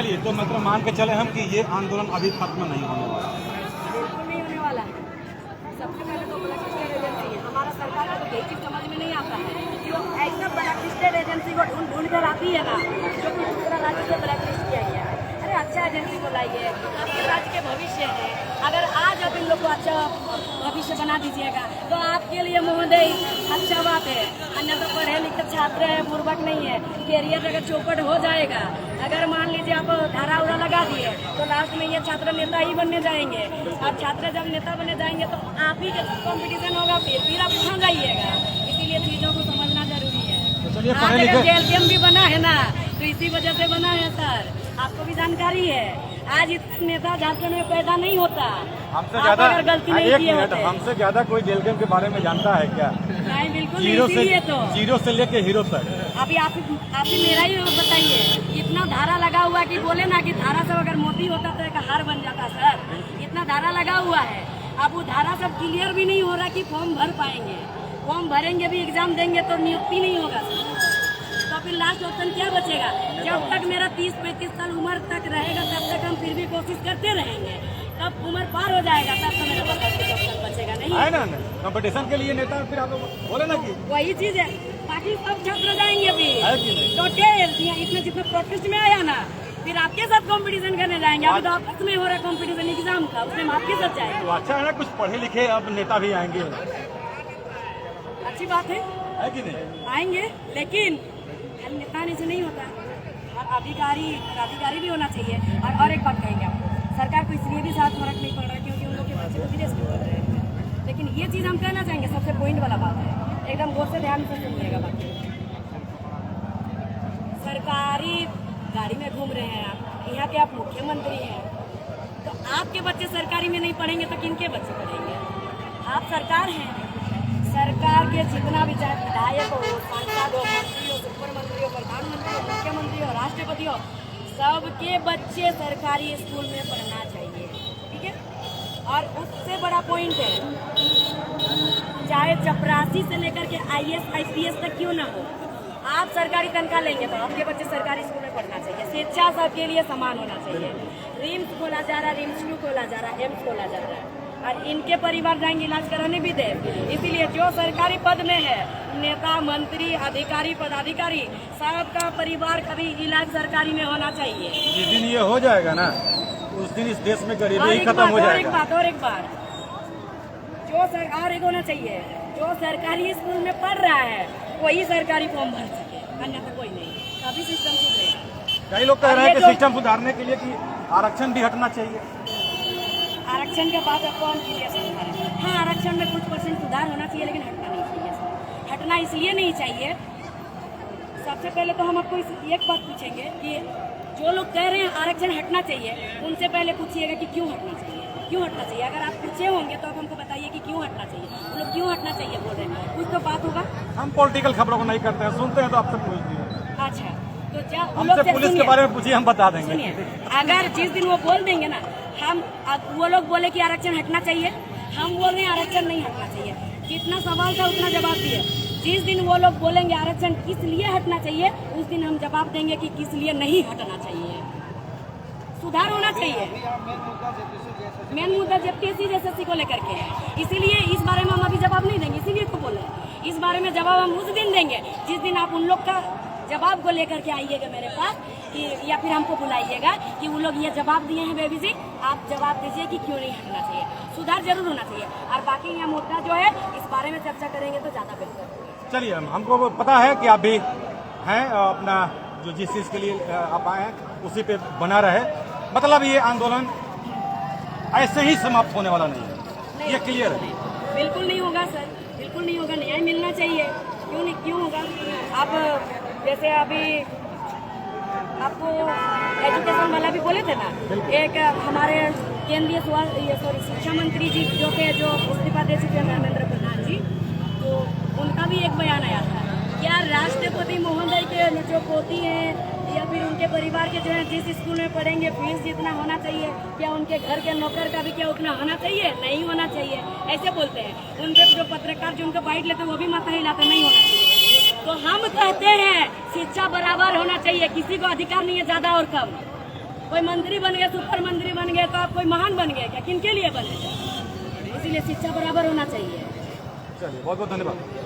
चलिए, तो मतलब मान के चले हम कि ये आंदोलन अभी खत्म नहीं होने वाला। बिल्कुल नहीं होने वाला है। सबसे पहले तो ब्लैक लिस्टेड एजेंसी है, हमारा सरकार को तो यही चीज समझ में नहीं आता है कि वो ऐसा ब्लैक लिस्टेड एजेंसी को ढूंढ कर आती है ना, जो कि दूसरा राज्य से ब्लैक लिस्ट किया गया है। अरे अच्छा एजेंसी को लाइए, आपके राज्य के भविष्य है। अगर आज आप इन लोग को अच्छा भविष्य बना दीजिएगा तो आपके लिए महोदय अच्छा बात है, अन्यथा तो पढ़े लिखे छात्र है, बुर्बक नहीं है, कैरियर अगर चौपट हो जाएगा। अगर मान लीजिए आप धारा उड़ा लगा दिए तो लास्ट में ये छात्र नेता ही बनने जाएंगे, और छात्र जब नेता बनने जाएंगे तो आप ही के कंपटीशन होगा, फिर आप कहाँ जाइएगा। इसीलिए चीजों को समझना जरूरी है। तो चलिए, आज अगर जेएलकेएम भी बना है ना तो इसी वजह से बना है सर, आपको भी जानकारी है। आज इतना नेता झारखंड में पैदा नहीं होता। हमसे ज्यादा अगर गलती नहीं किए होते, हमसे ज्यादा कोई जेलकेम के बारे में जानता है क्या? नहीं, बिल्कुल जीरो इसीलिए तो जीरो से लेके हीरो तक। अभी आप ही मेरा ही बताइए, इतना धारा लगा हुआ कि बोले ना कि धारा सब अगर मोदी होता तो एक हार बन जाता सर। इतना धारा लगा हुआ है, अब वो धारा सब क्लियर भी नहीं हो रहा कि फॉर्म भर पाएंगे। फॉर्म भरेंगे भी, एग्जाम देंगे तो नियुक्ति नहीं होगा सर। तो फिर लास्ट ऑप्शन क्या बचेगा? जब तक मेरा 30-35 साल उम्र तक रहेगा तब तक हम फिर भी कोशिश करते रहेंगे। तब उम्र पार हो जाएगा तब तो मेरे पास ऑप्शन बचेगा नहीं है ना। कंपटीशन के लिए नेता फिर आप बोले ना कि वही चीज है। बाकी सब छात्र जाएंगे अभी है कि नहीं? टोटल इतने जितना प्रोटेस्ट में आया ना, फिर आपके साथ कंपटीशन करने जाएंगे। अभी तो आपस में हो रहा है कंपटीशन एग्जाम का, उसमें हम आपके साथ जाएंगे। तो अच्छा है ना, कुछ पढ़े लिखे अब नेता भी आएंगे। अच्छी बात है कि नहीं? आएंगे, लेकिन नेता से नहीं होता, और अधिकारी भी होना चाहिए। और एक बात कहेंगे आपको, सरकार को इसलिए भी साथ फर्क नहीं पड़ रहा क्योंकि उन लोग के बच्चे तो विदेश में पढ़ रहे हैं। लेकिन ये चीज हम कहना चाहेंगे, सबसे पॉइंट वाला बात है, एकदम गौर से ध्यान से सुनिएगा। बाकी सरकारी गाड़ी में घूम रहे हैं आप, यहाँ के आप मुख्यमंत्री हैं, तो आपके बच्चे सरकारी में नहीं पढ़ेंगे तो किनके बच्चे पढ़ेंगे? आप सरकार हैं, सरकार के जितना भी चाहे विधायक हो, सांसद हो, मंत्री हो, सुपर मंत्री हो, प्रधानमंत्री हो, मुख्यमंत्री हो, राष्ट्रपति हो, सबके बच्चे सरकारी स्कूल में पढ़ना चाहिए। ठीक है। और उससे बड़ा पॉइंट है, चाहे चपरासी से लेकर के IAS IPS तक क्यों ना हो, आप सरकारी तनख्वाह लेंगे तो आपके बच्चे सरकारी स्कूल में पढ़ना चाहिए। शिक्षा सबके लिए समान होना चाहिए। रिम्स खोला जा रहा, रिम्स 2 खोला जा रहा, एम्स खोला जा रहा है, और इनके परिवार जाएंगे इलाज कराने भी दे। इसीलिए जो सरकारी पद में है, नेता, मंत्री, अधिकारी, पदाधिकारी, सबका परिवार कभी इलाज सरकारी में होना चाहिए। जिस दिन ये हो जाएगा ना, उस दिन इस देश में गरीबी ही खत्म हो जाएगा। और एक बात जो सरकार एक होना चाहिए, जो सरकारी स्कूल में पढ़ रहा है वही सरकारी फॉर्म भर सके, अन्यथा कोई नहीं। कभी सिस्टम सुधरेगा। कई लोग कह रहे हैं कि सिस्टम सुधारने के लिए कि आरक्षण भी हटना चाहिए। आरक्षण के बाद अब कौन क्लियर समझा रहे हैं? हाँ, आरक्षण में कुछ % सुधार होना चाहिए, लेकिन हटना नहीं चाहिए सर। हटना इसलिए नहीं चाहिए, सबसे पहले तो हम आपको एक बात पूछेंगे कि जो लोग कह रहे हैं आरक्षण हटना चाहिए, उनसे पहले पूछिएगा कि क्यों हटना चाहिए। क्यों हटना चाहिए? अगर आप पूछे होंगे तो आप हमको बताइए कि क्यों हटना चाहिए। वो लोग क्यों हटना चाहिए बोल रहे हैं, कुछ तो बात होगा। हम पॉलिटिकल खबरों को नहीं करते हैं, सुनते हैं तो आपसे पूछते हैं। अच्छा, तो क्या हमसे पुलिस के बारे में पूछिए, हम बता देंगे। अगर जिस दिन वो बोल देंगे ना, वो लोग बोले कि आरक्षण हटना चाहिए, हम बोल रहे हैं आरक्षण नहीं हटना चाहिए। जितना सवाल था उतना जवाब दिए। जिस दिन वो लोग बोलेंगे आरक्षण किस लिए हटना चाहिए, उस दिन हम जवाब देंगे कि किस लिए नहीं हटना चाहिए। सुधार होना चाहिए। मेन मुद्दा JPSC SSC को लेकर के है, इसीलिए इस बारे में हम अभी जवाब नहीं देंगे। इसीलिए तो बोले इस बारे में जवाब हम उस दिन देंगे जिस दिन आप उन लोग का जवाब को लेकर के आइएगा मेरे पास, कि या फिर हमको बुलाइएगा कि वो लोग ये जवाब दिए हैं बेबी जी, आप जवाब दीजिए कि क्यों नहीं हटना चाहिए। सुधार जरूर होना चाहिए, और बाकी यह मुद्दा जो है इस बारे में चर्चा करेंगे तो ज्यादा बेहतर। चलिए, हमको पता है कि आप भी हैं, अपना जो जिस चीज के लिए आप आए हैं उसी पे बना रहे। मतलब ये आंदोलन ऐसे ही समाप्त होने वाला नहीं है, ये क्लियर है। बिल्कुल नहीं होगा सर, बिल्कुल नहीं होगा। न्याय मिलना चाहिए। क्यों नहीं, क्यों होगा? आप जैसे अभी आपको एजुकेशन वाला भी बोले थे ना, एक हमारे केंद्रीय शिक्षा मंत्री जी जो इस्तीफा दे चुके हैं, धर्मेंद्र प्रधान जी, तो उनका भी एक बयान आया था। क्या राष्ट्रपति महोदय के जो पोती हैं या फिर उनके परिवार के जो है जिस स्कूल में पढ़ेंगे फीस जितना होना चाहिए, क्या उनके घर के नौकर का भी क्या उतना होना चाहिए? नहीं होना चाहिए, ऐसे बोलते हैं। उनके जो पत्रकार जो उनका बाइट लेते हैं वो भी माथा हिलाते, नहीं होना चाहिए। तो हम कहते हैं शिक्षा बराबर होना चाहिए, किसी को अधिकार नहीं है ज्यादा और कम। कोई मंत्री बन गए, सुपर मंत्री बन गए तो आप कोई महान बन गए क्या? किनके लिए बने? इसीलिए शिक्षा बराबर होना चाहिए। चलिए, बहुत बहुत धन्यवाद।